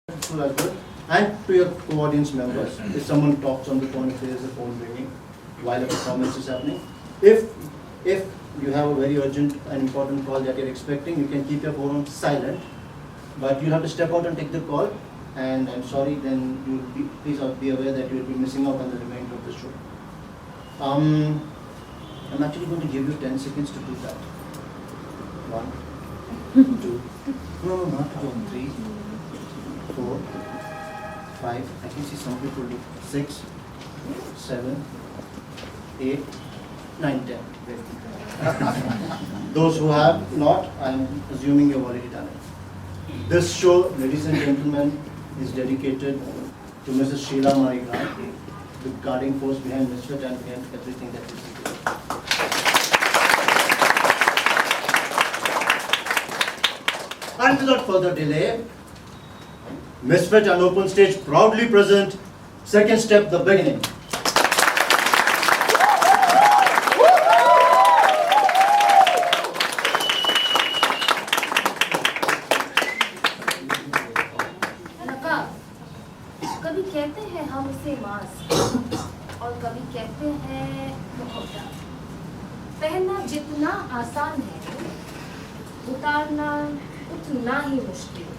as well, and to your co-audience members. If someone talks on the phone, if there is a phone ringing while a performance is happening, if you have a very urgent and important call that you're expecting, you can keep your phone on silent, but you have to step out and take the call. And I'm sorry, then please be aware that you will be missing out on the remainder of the show. I'm actually going to give you 10 seconds to do that. 1, 2, no, not 1, 3, 4, 5. I can see some people do 6, 7, 8, 9, 10. Those who have not, I'm assuming you've already done it. This show, ladies and gentlemen, is dedicated to Mrs. Sheila Marie Grant, the guiding force behind Misfit and behind everything that we do. And without further delay, Misfit and Open Stage proudly present Second Step, The Beginning. कभी कहते हैं हम इसे mask और कभी कहते हैं मुखौटा। पहनना जितना आसान है, उतारना उतना ही मुश्किल।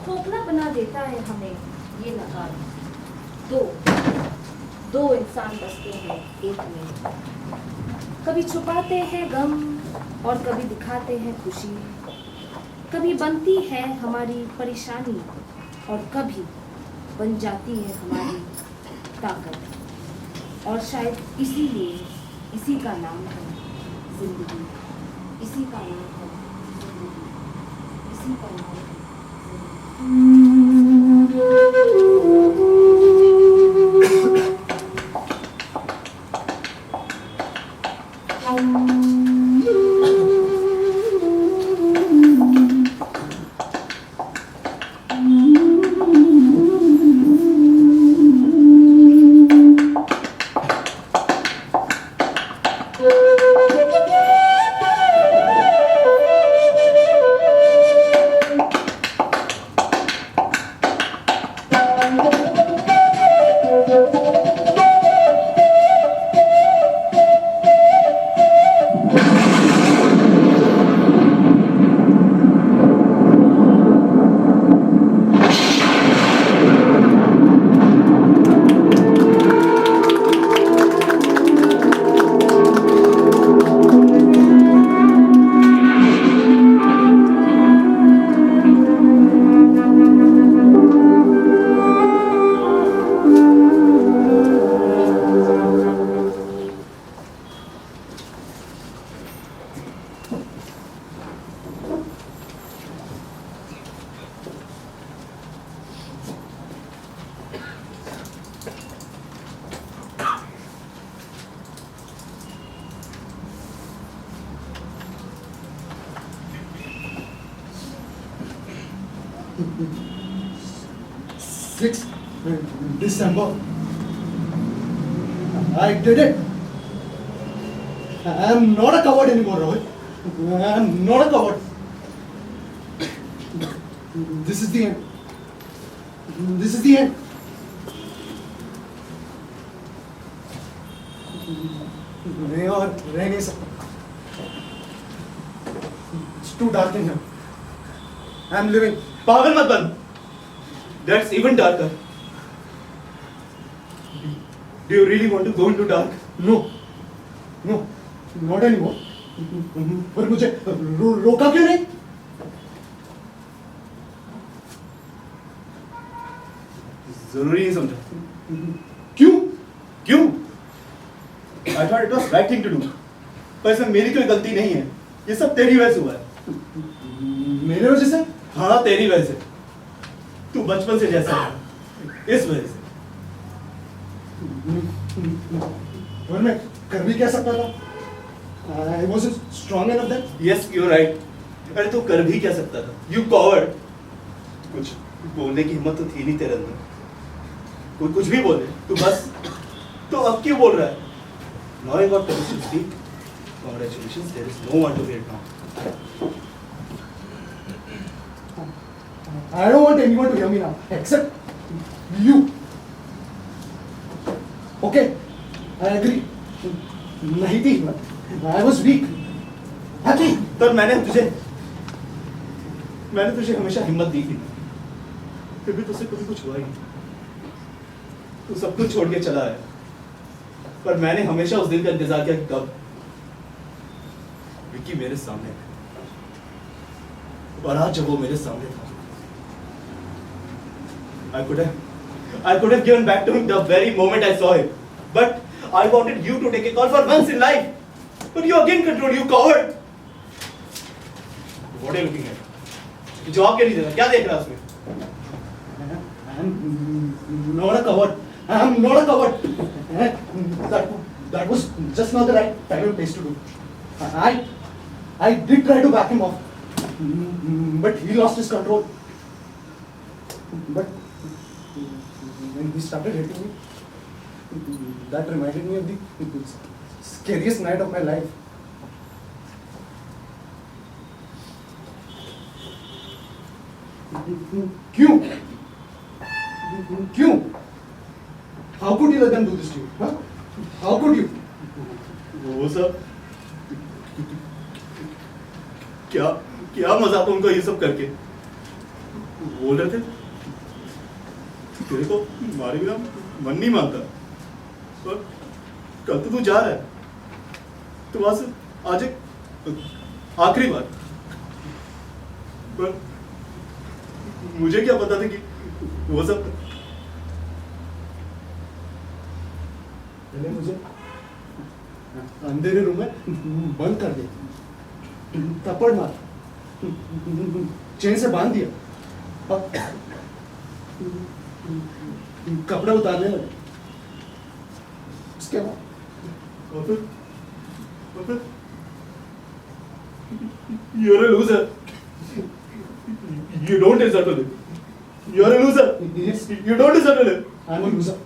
खोखला बना देता है हमें ये नकाब। दो इंसान बसते हैं एक में। कभी छुपाते हैं गम और कभी दिखाते हैं खुशी। कभी बनती है हमारी परेशानी और कभी बन जाती है हमारी ताकत। और शायद इसीलिए इसी का नाम है जिंदगी। इसी का नाम है जिंदगी। इसी का नाम है December. I did it. I am not a coward anymore, Rohit. I am not a coward. This is the end. This is the end. मैं और रह नहीं सकता. It's too dark in here. I am living. पागल मत बन. That's even darker. Do you really want to go into dark? No, not anymore. पर मुझे रोका क्यों नहीं? जरूरी नहीं समझा. क्यों? I thought it was right thing to do. पर इसमें मेरी कोई गलती नहीं है. ये सब तेरी वजह से हुआ है. मेरे वजह से? हाँ, तेरी वजह से. तू बचपन से जैसा है. इस वजह से. और मैं कर भी क्या सकता था? I wasn't strong enough then. Yes, you're right. अरे तू कर भी क्या सकता था? You coward. कुछ बोलने की हिम्मत तो थी नहीं तेरे अंदर. कोई कुछ भी बोले, तू बस. तो अब क्यों बोल रहा है? Now you got permission to speak. Congratulations, there is no one to wait now. I don't want anyone to hear me now, except you. Okay, I agree. नहीं थी हिम्मत. I was weak. Happy. पर मैंने तुझे हमेशा हिम्मत दी थी, फिर भी तुझसे कभी कुछ हुआ ही नहीं. तू सब कुछ छोड़ के चला है, पर मैंने हमेशा उस दिन का इंतजार किया कि कब विक्की मेरे सामने है. और आज जब वो मेरे सामने था, I could have given back to him the very moment I saw him, but I wanted you to take a call for once in life. But you again controlled, you coward. What are you looking at? जवाब क्या नहीं देना? क्या देख रहा है उसमें? I'm not a coward. I'm not a coward. That was just not the right time and place to do. I did try to back him off, but he lost his control. But when he started hitting me, that reminded me of the scariest night of my life. क्यों? क्यों? How could you let them do this to you? Huh? How could you? वो सब क्या मजा था उनको ये सब करके. बोल रहे थे तेरे को मारे बिना मन नहीं मानता, पर कल तो तू जा रहा है, तो वहां से आज एक आखिरी बार. पर मुझे क्या पता था कि वो सब पहले मुझे अंधेरे रूम में बंद कर दे, थप्पड़ मार, चेन से बांध दिया, और कपड़े उतारने लगे. उसके बाद और फिर you're a loser. You don't deserve to live. You're a loser. Yes. You don't deserve to live. I'm a loser.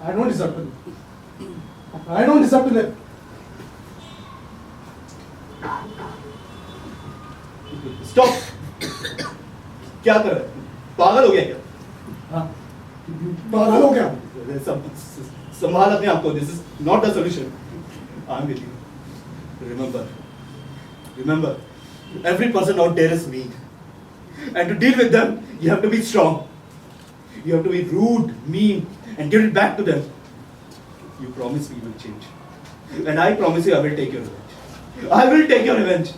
I don't deserve to live. I don't deserve to live. Stop. क्या कर रहा है? पागल हो गया क्या? हाँ, पागल हो गया. संभाल अपने आप को. This is not the solution. I'm with you. Remember, every person out there is weak. And to deal with them, you have to be strong. You have to be rude, mean, and give it back to them. You promise me you will change. And I promise you I will take your revenge. I will take your revenge.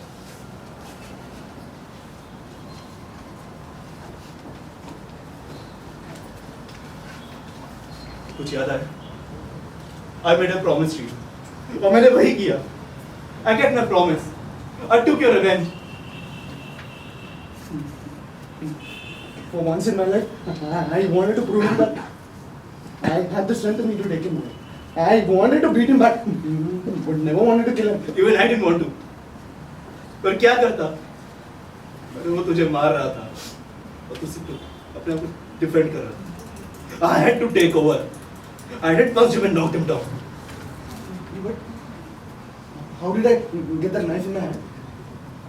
कुछ याद आया? I made a promise to you. और मैंने वही किया. I kept my promise. I took your revenge. For once in my life, I wanted to prove him that I had the strength in me to take him away. I wanted to beat him back, but never wanted to kill him. Even I didn't want to. पर क्या करता? वो तुझे मार रहा था और तू सिर्फ अपने आप को डिफेंड कर रहा था. I had to take over. I had punched him and knocked him down. But how did I get that knife in my hand?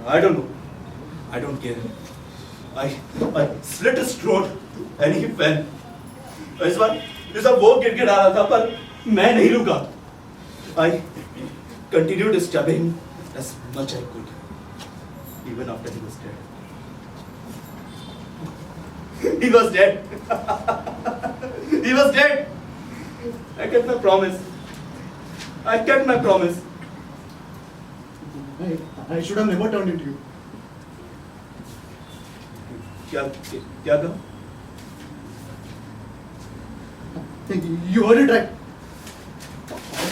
I don't know. I don't care. I slit his throat and he fell. इस बार वो गिड़गिड़ा रहा था पर मैं नहीं रुका. I continued stabbing as much I could, even after he was dead. He was dead. He was dead. I kept my promise. I kept my promise. I should have never turned into you. क्या कहा? You heard it right.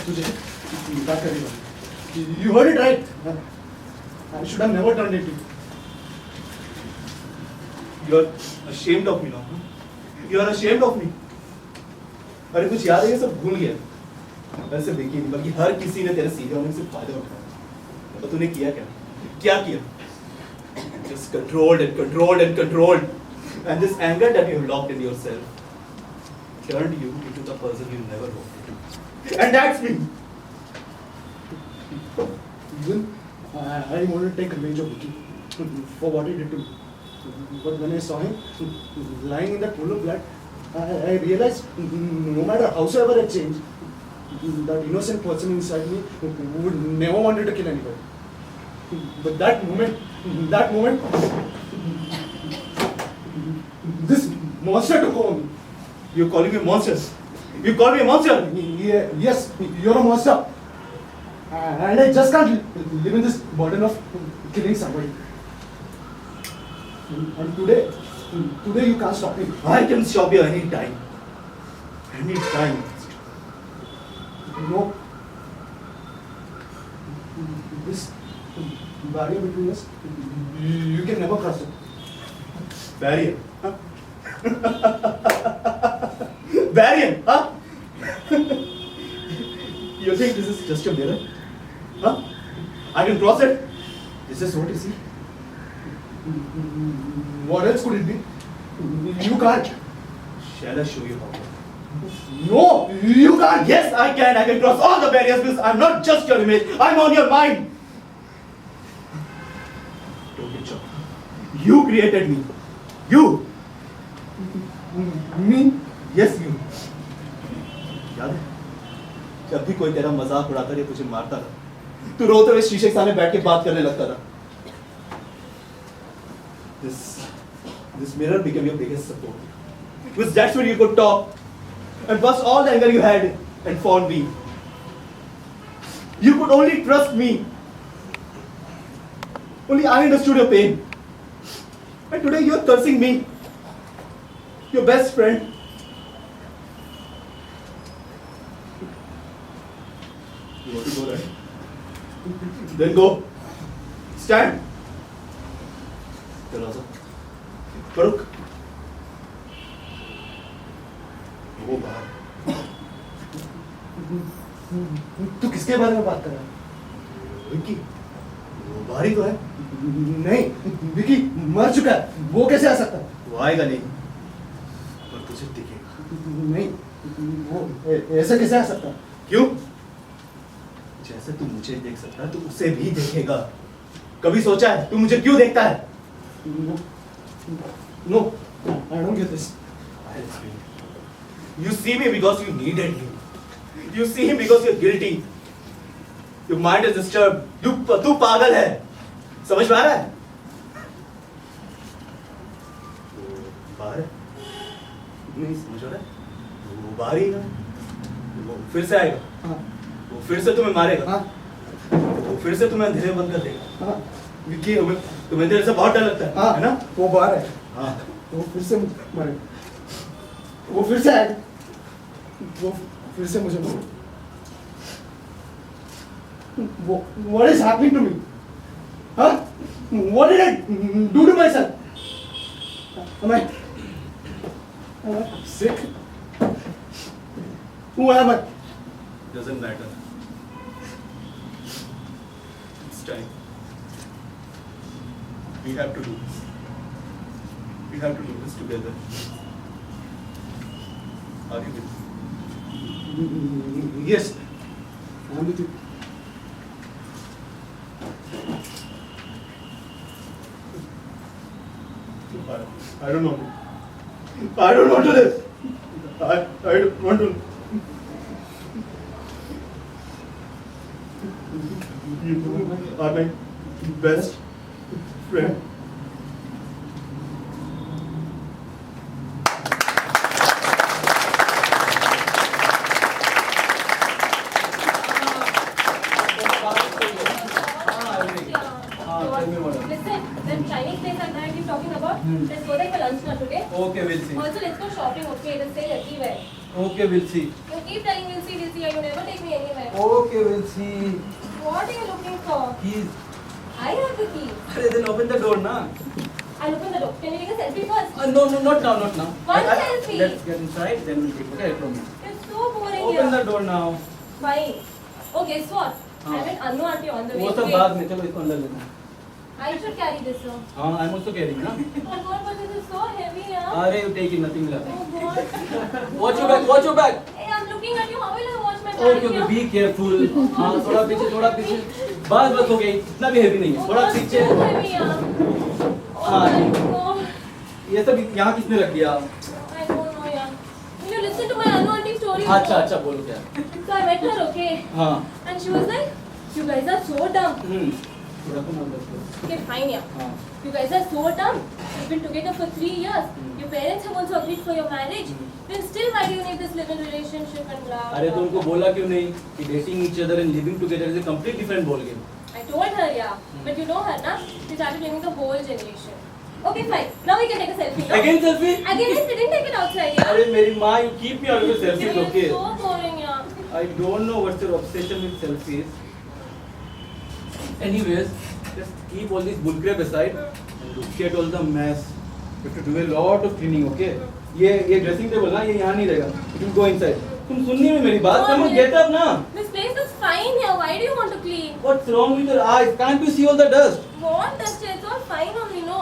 तुझे बात करेगा. You heard it right. I should have never turned into you. You're ashamed of me now. You're ashamed of me. अरे कुछ याद है? ये सब भूल गया. वैसे विकी नहीं बल्कि हर किसी ने तेरे सीधे होने से फायदा उठाया. तो तूने किया क्या? क्या किया? Just controlled and controlled and controlled. And this anger that you have locked in yourself turned you into the person you never wanted to. And that's me. Even I wanted to take revenge of Vicky for what he did to me. But when I saw him lying in that pool of blood, I realized no matter howsoever I changed, that innocent person inside me would never wanted to kill anybody. But that moment, this monster took over me. You're calling me monsters. You call me a monster. Yes, you're a monster. And I just can't live in this burden of killing somebody. And today you can't stop me. I can stop you any time. Any time. No. This barrier between us, you can never cross it. Barrier. Huh? Barrier, huh? You think this is just a mirror? Huh? I can cross it? This is what you see? What else could it be? You can't. Shall I show you how? No, you can't. Yes, I can. I can cross all the barriers because I'm not just your image. I'm on your mind. Don't get shocked. You created me. You. Me? Yes, you. याद है? जब भी कोई तेरा मजाक उड़ाता या तुझे मारता था, तू रोते हुए शीशे के सामने बैठ के बात करने लगता था. This mirror became your biggest support. Because that's where you could talk and bust all the anger you had and fawn me. You could only trust me. Only I understood your pain. And today you're cursing me. Your best friend. You want to go, right? Then go. Stand. दरवाजा. Farooq. वो बाहर. तू किसके बारे में बात कर रहा है? विक्की. वो बाहर ही तो है. नहीं, विकी मर चुका है. वो कैसे आ सकता है? वो आएगा नहीं. पर तुझे दिखेगा. नहीं, वो ऐसे कैसे आ सकता है? क्यों? जैसे तू मुझे देख सकता है, तू उसे भी देखेगा. कभी सोचा है तू मुझे क्यों देखता है? No, I don't get this. I'll explain. You see me because you needed me. You see him because you're guilty. Your mind is disturbed. तू पागल है. समझ में आ रहा है? वो बाहर है. नहीं समझ आ रहा है? वो बाहर ही है. वो फिर से आएगा. हाँ, वो फिर से तुम्हें मारेगा. हाँ, वो फिर से तुम्हें अंधेरे में बंद कर देगा. हाँ, विक्की तुम्हें अंधेरे से बहुत डर लगता है. हाँ, है ना? वो बाहर है. हाँ. वो फिर से मारे. वो फिर से आएगा. वो फिर से मुझे मारे. What is happening to me? Huh? What did I do to myself? Am I sick? Who am I? Doesn't matter. It's time. We have to do this. We have to do this together. Are you with me? Yes, I'm with you. I don't know. I don't want to live. I don't want to. You are my best friend. Listen, then Chinese place at night you're talking about. Let's go there for lunch now today. Okay, we'll see. Also, let's go shopping. Okay, let's say everywhere. Okay, we'll see. You keep telling we'll see, and you never take me anywhere. Okay, we'll see. What are you looking for? Keys. I have the key. Then open the door, na? I'll open the door. Can you take a selfie first? No, not now, not now. One selfie. Let's get inside, then we'll take. Okay, I promise. It's so boring Open the here. door now. Why? Oh, guess what? हाँ. I met Annu auntie on the way. वो सब today. बाद में चलो इसको अंदर लेना. I should carry this, sir. हाँ, I'm also carrying ना. Oh God, but this is so heavy, yeah. अरे you take it, nothing will happen. Oh God. Watch your back, watch your back. Hey, I'm looking at you. How will I watch my Okay, bag okay, here? be careful. हाँ, थोड़ा पीछे, थोड़ा पीछे. बस हो गई. इतना भी heavy नहीं है. Oh थोड़ा God, पीछे. so heavy, yeah. Oh हाँ. my God. ये सब यहाँ किसने रख दिया? I don't know, yeah. Will you listen to my unwanted story? अच्छा अच्छा बोलो क्या? So I met her, okay? हाँ And she was like, you guys are so dumb. रखो ना बस बस। Okay, fine, yeah. हाँ You guys are so dumb. You've been together for 3 years. Your parents have also agreed for your marriage. Then still, why do you need this live-in relationship and blah? अरे blah, तो उनको blah. बोला क्यों नहीं कि dating each other and living together is a complete different ball game? I told her, yeah. But you know her, na? She started blaming the whole generation. Okay, fine. Now we can take a selfie. No? Again selfie? Again, we didn't take it outside, yeah. अरे मेरी माँ, you keep me out of your selfies, You're okay? so boring, yeah. I don't know what's your obsession with selfies. Anyways, just keep all this bullcrap aside and look at all the mess. You have to do a lot of cleaning, okay? ये dressing table ना ये यहाँ नहीं रहेगा. You go inside. तुम सुननी है मेरी बात? Come on, get up ना. This place looks fine here. Why do you want to clean? What's wrong with your eyes? Can't you see all the dust? What dust? It's all fine only, no?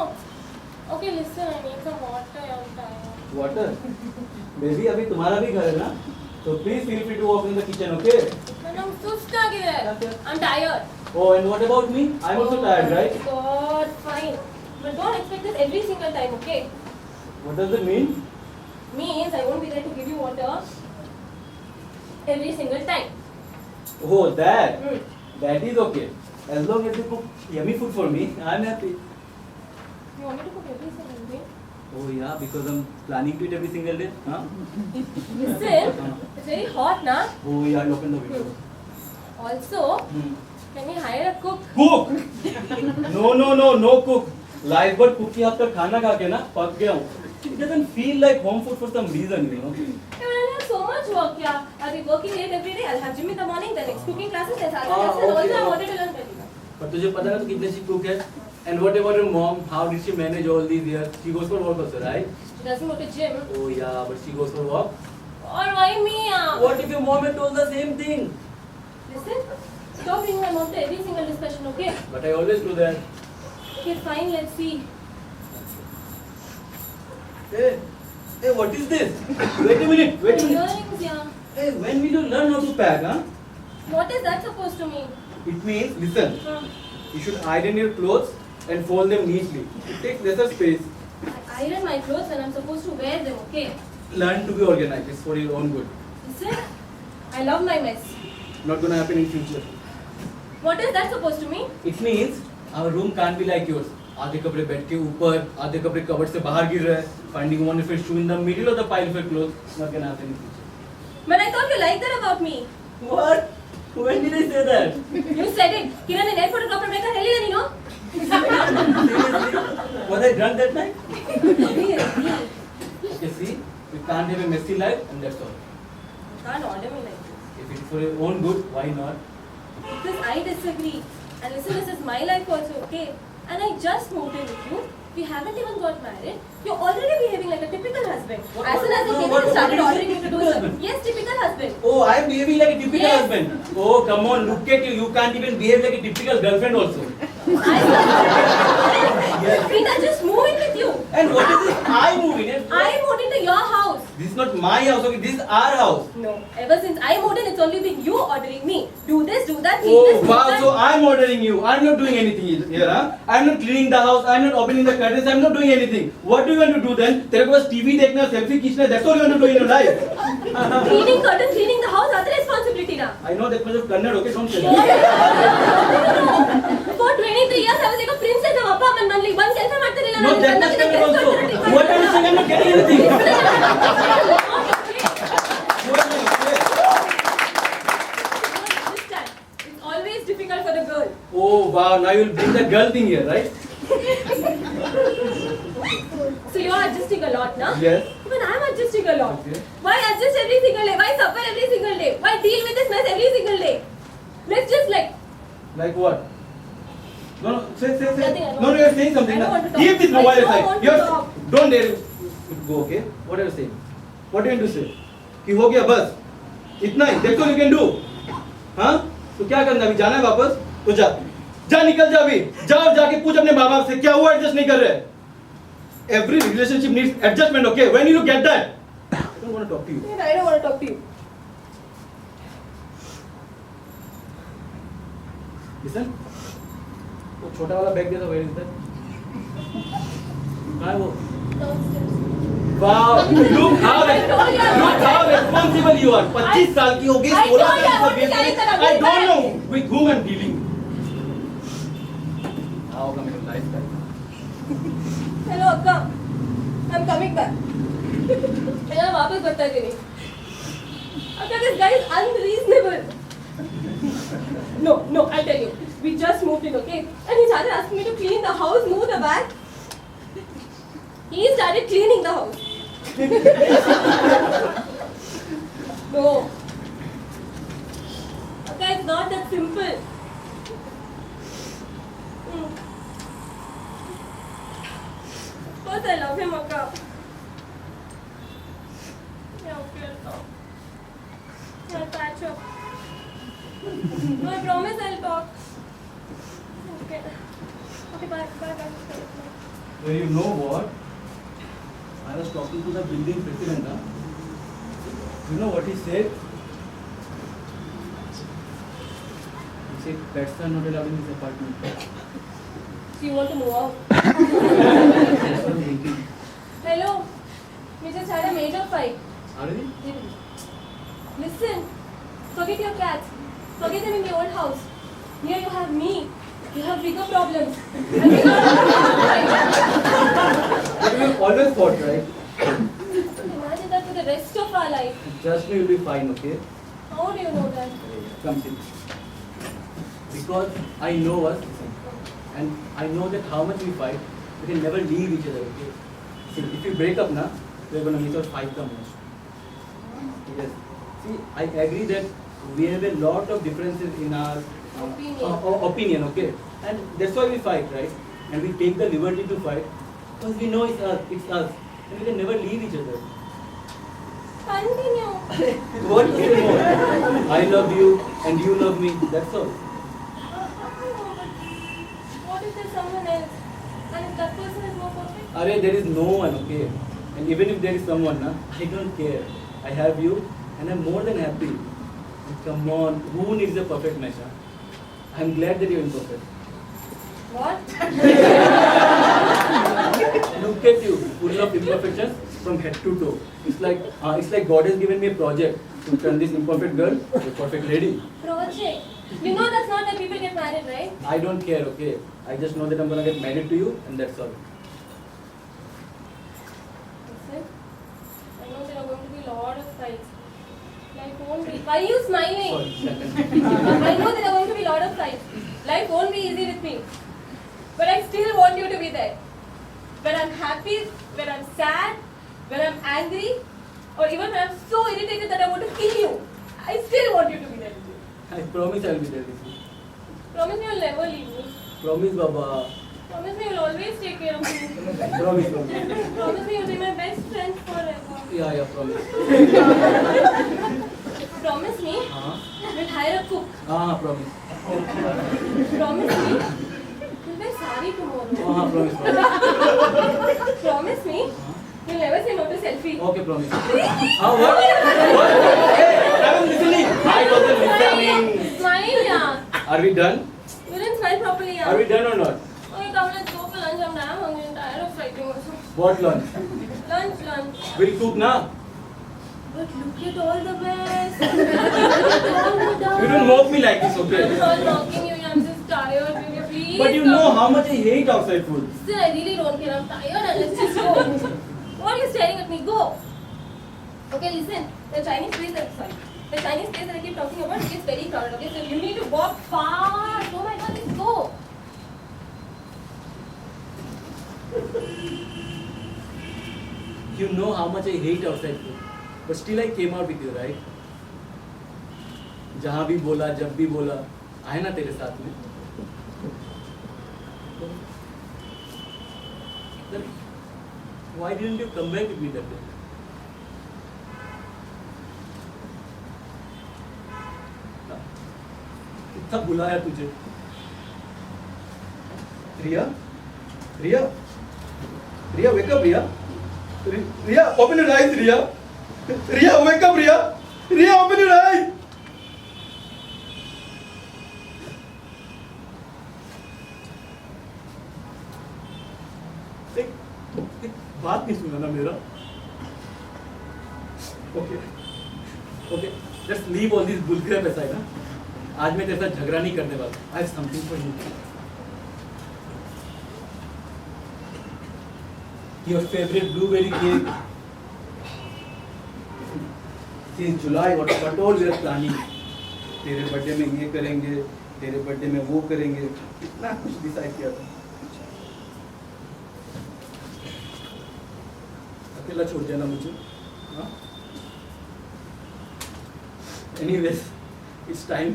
Okay, listen. I need some water. I'm tired. Water. Baby, अभी तुम्हारा भी घर है ना? So please feel free to walk in the kitchen, okay? And I'm so stuck here. I'm tired. Oh, and what about me? I'm also tired, right? God, fine. But don't expect this every single time, okay? What does it mean? Means I won't be there to give you water every single time. Oh, that. Hmm. That is okay. As long as you cook yummy food for me, I'm happy. You want me to cook every single day? Oh yeah, because I'm planning to eat every single day. Huh? Listen, it's very hot, na? Oh yeah, I'll open the window. Also, can we hire a cook? Cook? No cook. Life but cook की आपका खाना खा के ना पक गया हूँ. It doesn't feel like home food for some reason, you know. Yeah, but I have so much work, yeah. I'll be working late every day. I'll have gym in the morning, then next cooking classes, then other Ah, classes. okay. Also, I wanted to learn Telugu. पर तुझे पता है ना तू कितने अच्छी cook है? And what about your mom? How did she manage all these years? She goes for work also, right? She doesn't go to gym. Oh yeah, but she goes for work. Or why me, yeah? What if your mom had told the same thing? Listen, stop bringing my mom to every single discussion, okay? But I always do that. Okay, fine, let's see. Hey, what is this? Wait a minute. Earrings, yeah. Hey, when will you learn how to pack, huh? What is that supposed to mean? It means, listen, Huh? you should iron your clothes and fold them neatly. It takes lesser space. I iron my clothes when I'm supposed to wear them, okay? Learn to be organized. It's for your own good. Listen, I love my mess. Not gonna happen in future. What is that supposed to mean? It means our room can't be like yours. आधे कपड़े bed के ऊपर, आधे कपड़े cupboard से बाहर गिर रहे हैं. Finding one of your shoe in the middle of the pile of your clothes. Not gonna happen in future. But I thought you liked that about me. What? When did I say that? You said it. Kiran and air photographer make a hell you know. Seriously? Was I drunk that night? Really? You see, we can't have a messy life, and that's all. You can't order me like this. If it's for your own good, why not? Because I disagree. And listen, this is my life also, okay? And I just moved in with you. We haven't even got married. You're already behaving like a typical husband. What- As soon as I no, came what- in, you started what ordering is me to do typical stuff. husband? Yes, typical husband. Oh, I'm behaving like a typical Yes. husband. Oh, come on, look at you. You can't even behave like a typical girlfriend also. Peter, just move in with you. And what is this? I move in it. I moved into your house. This is not my house, okay? This is our house. No, ever since I moved in, it's only been you ordering me. Do this, do that, clean this, Oh, do wow. that. So I'm ordering you. I'm not doing anything here, huh? I'm not cleaning the house. I'm not opening the curtains. I'm not doing anything. What do you want to do then? तेरे को बस TV देखना, selfie खींचना. That's all you want to do in your life. Cleaning curtain, cleaning the house, other responsibility now. I know that much of Kannada, okay? Don't say that. For 23 years, I was like a princess of Appa and Manli. One self ಮಾಡ್ತಿರಲಿಲ್ಲ No, that much Kannada also. What are you saying? I'm not getting anything. It's always difficult for the girl. Oh, wow. Now you'll bring the girl thing here, right? So you're adjusting a lot now? Yes. Even I'm adjusting a lot. Okay. Why adjust every single day? Why suffer every single day? Why deal with this mess every single day? Let's just like... Like what? No, say. Nothing, I don't No, you're saying something. I don't now. want to talk. Keep this I mobile don't aside. want to You're talk. don't dare to go, okay? What are you saying? What are you going to say? कि हो गया बस इतना ही देखो you can do हाँ तो क्या करना अभी जाना है वापस तो जा निकल जा अभी जाओ जाके पूछ अपने माँ बाप से क्या हुआ एडजस्ट नहीं कर रहे every relationship needs adjustment okay when you get that I don't want to talk to you I don't want to talk to you. listen वो छोटा वाला बैग दे दो where is that कहाँ है वो downstairs. Wow, look how responsible you are. 25 साल की हो गई, 16 साल की हो गई. I don't know with whom I'm dealing. How come your lifestyle? Hello, Akka. I'm coming back. मैं वापस बता के नहीं. Akka, this guy is unreasonable. No, I'll tell you. We just moved in, okay? And he started asking me to clean the house, move the bag. He started cleaning the house. No. Akka, it's not that simple. Of course I love him, Akka. Yeah, okay, I'll talk. I'll patch up. No, I promise I'll talk. Okay. Okay, bye. Well, you know what? I was talking to the building president. Huh? You know what he said? He said pets are not allowed in his apartment. So you want to move out? That's what I'm thinking. Hello. We just had a major fight. Are we? Listen. Forget your cats. Forget them in the old house. Here you have me. You have bigger problems. And we don't But we have always fought, right? imagine that for the rest of our life. Trust me, you'll be fine, okay? How do you know that? Come sit. Because I know us, and I know that how much we fight, we can never leave each other, okay? See, if we break up now, we're gonna miss our fight the most. Yes. See, I agree that we have a lot of differences in our opinion, okay? And that's why we fight, right? And we take the liberty to fight because we know it's us, and we can never leave each other. Continue. What is it more? I love you and you love me. That's all. What if there's someone else? And if that person is more perfect? Arey, there is no one, okay? And even if there is someone, na, I don't care. I have you and I'm more than happy. And come on, who needs a perfect match? Huh? I'm glad that you're imperfect. What? Look at you, full of imperfections from head to toe. It's like God has given me a project to turn this imperfect girl to a perfect lady. Project. You know that's not where people get married, right? I don't care, okay? I just know that I'm gonna get married to you and that's all. Listen, I know there are going to be a lot of fights. Life won't be. Why are you smiling? Sorry, second. I know there are going to be a lot of fights. Life won't be easy with me. But I still want you to be there. When I'm happy, when I'm sad, when I'm angry, or even when I'm so irritated that I want to kill you, I still want you to be there with me. I promise I'll be there with you. Promise me you'll never leave me. Promise, Baba. Promise me you'll always take care of me. Promise. Promise me you'll be my best friend forever. Yeah, promise. Promise me हाँ you'll hire a cook. हाँ promise. Promise me you'll wear sari tomorrow. हाँ promise. Promise me you'll never say no to selfie. Okay, promise. हाँ what? Hey, I was listening. I wasn't listening. Smile, yeah. Are we done? You didn't smile properly, yeah. Are we done or not? Okay, come, let's go for lunch. I'm damn hungry and tired of fighting also. What lunch? Lunch. We'll cook now. But look at all the mess. You don't mock me like this, I'm okay? not mocking you. I'm just tired. Will you please? But you come? know how much I hate outside food. Still, I really don't care. I'm tired and let's just go. What are you staring at me? Go. Okay, listen. The Chinese place that I keep talking about is very crowded. Okay, so you need to walk fast. Oh my God, let's go. You know how much I hate outside food. But still I came out with you, right? जहाँ भी बोला, जब भी बोला, आए ना तेरे साथ में. Then why didn't you come back with me that day? कितना बुलाया तुझे? Riya, wake up, Riya. Riya, open your eyes, Riya. Riya, wake up, Riya. Riya, open your eyes. बात नहीं सुना ना मेरा. Okay. Okay. Just leave all this bullcrap aside. आज मैं तेरे साथ झगड़ा नहीं करने वाला. I have something for you. Your favorite blueberry cake. Since July, what all we are planning. तेरे बर्थडे में ये करेंगे, तेरे बर्थडे में वो करेंगे. इतना कुछ डिसाइड किया था. अकेला छोड़ देना मुझे. हाँ? Anyways, it's time.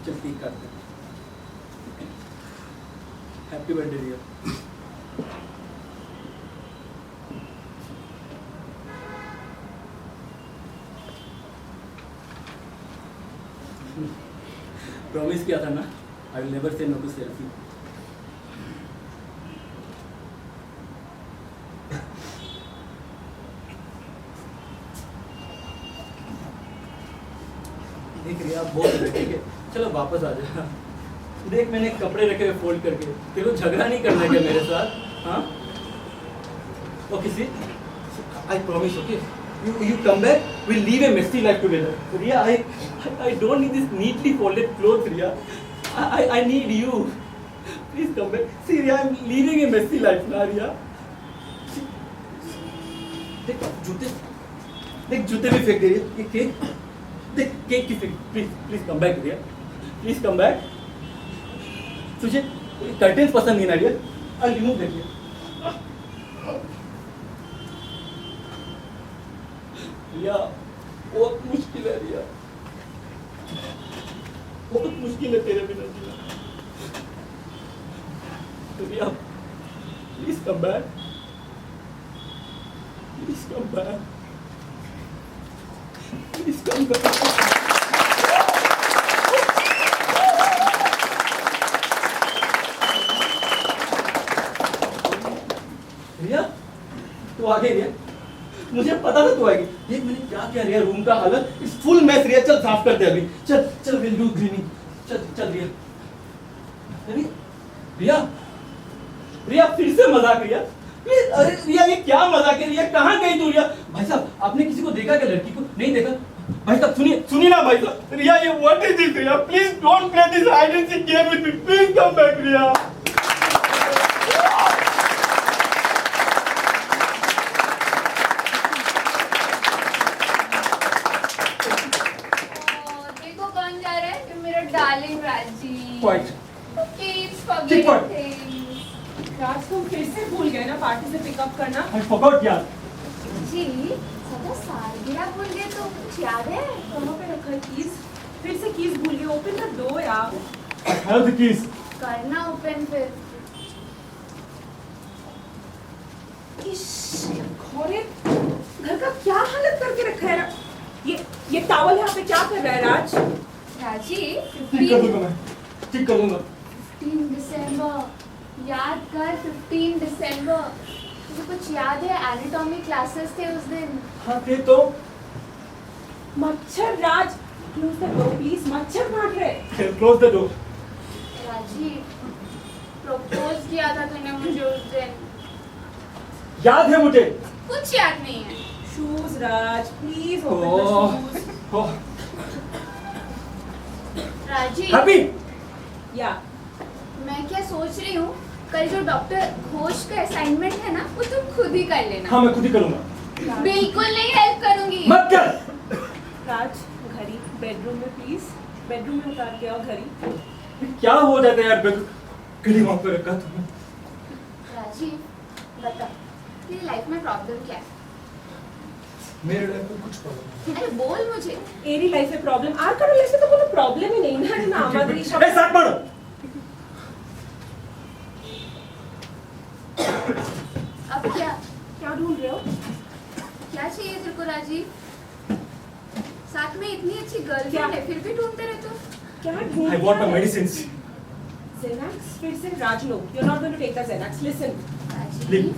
चल ठीक करते हैं. Happy birthday dear. प्रॉमिस किया था ना, I will never say no to selfie. देख रिया बहुत है, ठीक है, चलो वापस आ जा. देख मैंने कपड़े रखे हुए फोल्ड करके. तेरे को झगड़ा नहीं करना है क्या मेरे साथ? हाँ okay see, I promise. Okay you come back, we'll live a messy life together. Riya, I don't need this neatly folded clothes, Riya. I need you. Please come back. See, Riya, I'm living a messy life now, Riya. देख जूते भी फेंक दे रही है. ये cake, देख cake की फेंक. Please come back Riya. Please come back. तुझे कर्टेन्स पसंद नहीं ना रिया? आई रिमूव दैट रिया. रिया बहुत मुश्किल है रिया, बहुत मुश्किल है तेरे बिना जीना. Riya please come back. Please come back. Please come back. Riya तू आ गई रिया. मुझे पता था तू आएगी. देख मैंने क्या किया रिया, रूम का हालत इस फुल मैस. रिया चल साफ कर दे अभी. चल विल डू क्लीनिंग. चल रिया. रिया फिर से मजाक रिया. प्लीज. अरे रिया ये क्या मजाक है रिया? कहाँ गई तू रिया? भाई साहब आपने किसी को देखा क्या? लड़की को नहीं देखा? भाई साहब सुनिए ना भाई साहब. रिया ये what is this Riya? Please don't play this hide and seek game with me. Please come back Riya. Darling Raji. Quiet. Keeps Keep forgetting quiet. things. Raj तुम फिर से भूल गए ना पार्टी से पिकअप करना. I forgot यार. जी सदा सालगिरह भूल गए तो कुछ याद है? कहाँ पे रखा है कीज? फिर से कीज भूल गए. ओपन कर दो यार. I have the keys. करना ओपन फिर. इश, घोड़े घर का क्या हालत करके रखा है. ये टॉवल यहाँ पे क्या कर रहा है राज? राजी ठीक कर दूंगा मैं. ठीक कर दूंगा. 15 दिसंबर याद कर. 15 दिसंबर तुझे कुछ याद है? एनाटॉमी क्लासेस थे उस दिन. हाँ थे तो. मच्छर राज क्लोज द डोर प्लीज. मच्छर काट रहे. Close the door. राजी प्रपोज किया था तूने मुझे उस दिन. याद है मुझे. कुछ याद नहीं है. Shoes Raj please open the shoes. राजी हैप्पी. या मैं क्या सोच रही हूँ, कल जो डॉक्टर घोष का असाइनमेंट है ना वो तुम खुद ही कर लेना. हाँ मैं खुद ही करूँगा. बिल्कुल नहीं हेल्प करूंगी. मत कर. राज घड़ी बेडरूम में प्लीज. बेडरूम में उतार के आओ घड़ी. क्या हो जाता है यार? घड़ी वहाँ पे रखा तुमने. राजीव बता तेरी लाइफ में प्रॉब्लम क्या है? मेरे लाइफ में कुछ प्रॉब्लम अरे बोल मुझे. एरी लाइफ में प्रॉब्लम. आर का लाइफ में तो कोई प्रॉब्लम ही नहीं ना. ना आमादरी नहीं. ए साथ पढ़ो. अब क्या क्या ढूंढ रहे हो? क्या चाहिए तेरे को राजीव? साथ में इतनी अच्छी गर्लफ्रेंड क्या? है फिर भी ढूंढते रहते हो. क्या ढूंढ I want my medicines. Xanax फिर से Raj no. You're not going to take the Xanax. Listen. Rajeev Leave.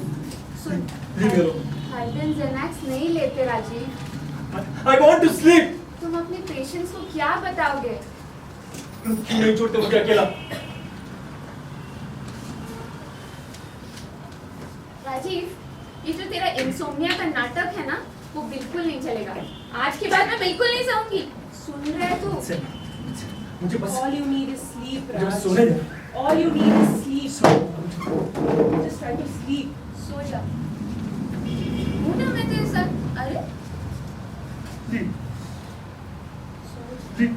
सुन. Leave me alone. हर दिन जेनैक्स नहीं लेते Rajiv. I want to sleep. तुम अपने पेशेंट्स को क्या बताओगे? क्यों नहीं छोड़ते मुझे अकेला? राजीव ये जो तेरा इंसोम्निया का नाटक है ना, वो बिल्कुल नहीं चलेगा। आज के बाद मैं बिल्कुल नहीं सोऊंगी। सुन रहा है तू? मुझे बस All you need is sleep, मुझे बस Raj. सोने दे। All you need is sleep. Just try to sleep. सो जा। हूँ ना मैं तेरे साथ। अरे प्लीज सो जा। प्लीज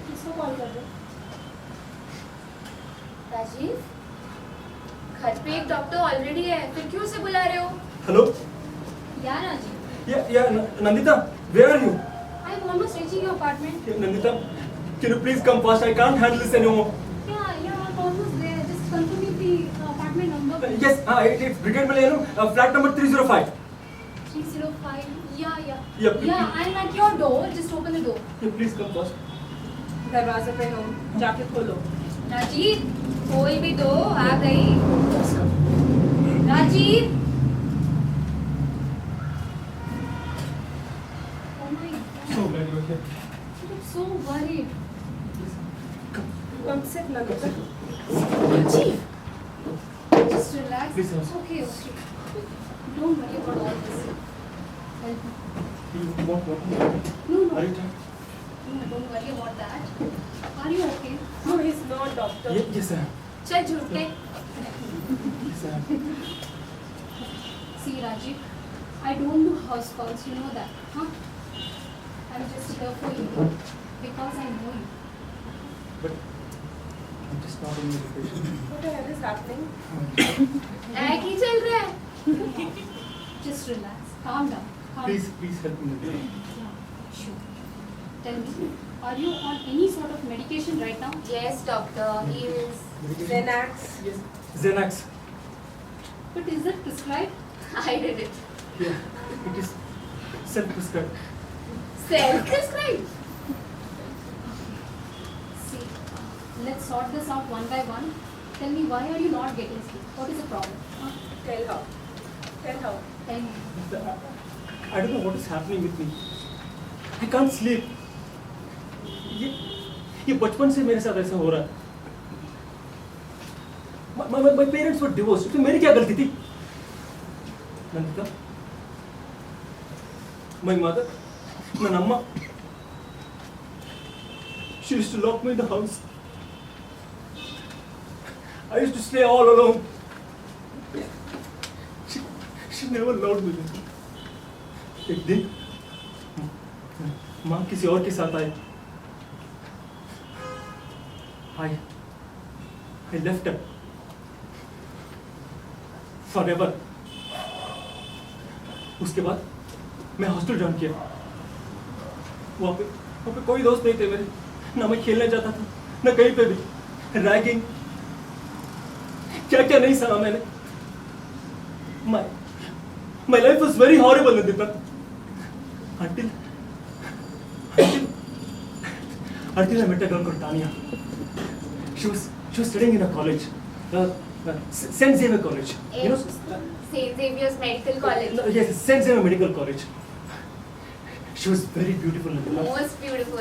किसको कॉल कर रहे हो? राजीव, घर पे एक डॉक्टर ऑलरेडी है, फिर क्यों उसे बुला रहे हो? हेलो या राजीव, या Nandita, where are you? I am almost reaching your apartment. Nandita, can you please come fast? I can't handle this anymore. Yeah, I'm almost there. Just confirm me the apartment number. Yes, it's Brigade Millennium, flat number 305. 305. Yeah. Yeah, Yeah, I'm at your door. Just open the door. Yeah, please come fast. दरवाजे पे हूँ, जाके खोलो। राजीव, खोल भी दो, आ गई। Rajiv. Oh my God. So glad you're here. I'm so worried. Come sit, Nandita. Rajiv, just relax. Please, sir. It's okay. Don't worry about all this. Help me. You want what? No. Are you tired? No, don't worry about that. Are you okay? No, he's not, doctor. Yes, sir. चल झूठे। Yes, sir. See, Rajiv, I don't do house calls. You know that, huh? I'm just here for you because I know you. But I'm just not in the location. What the hell is happening? ऐ की चल रहा है? Just relax. Calm down. Please help me. Nandita. Yeah, sure. Tell me, are you on any sort of medication right now? Yes, doctor. He is. Xanax. Yes. Xanax. But is it prescribed? I did it. Yeah, it is self-prescribed. Self-prescribed. See, let's sort this out one by one. Tell me, why are you not getting sleep? What is the problem? Huh? Tell her. Tell her. Tell me. I don't know what is happening with me. I can't sleep. ये बचपन से मेरे साथ ऐसा हो रहा है. My parents were divorced. तो मेरी क्या गलती थी? Nandita, my mother, my Amma, she used to lock me in the house. I used to stay all alone. She never loved me. एक दिन माँ किसी और के साथ आई. I left her forever. उसके बाद मैं हॉस्टल ज्वाइन किया. वहाँ पे कोई दोस्त नहीं थे मेरे. ना मैं खेलने जाता था, ना कहीं पे भी. रैगिंग, क्या क्या नहीं सहा मैंने. My life was very horrible, Nandita. Until I met a girl called Tanya. She was studying in a college, St. Xavier College. You know, St. Xavier's Medical College. no, yes, St. Xavier Medical College. She was very beautiful, Nandita. Most beautiful.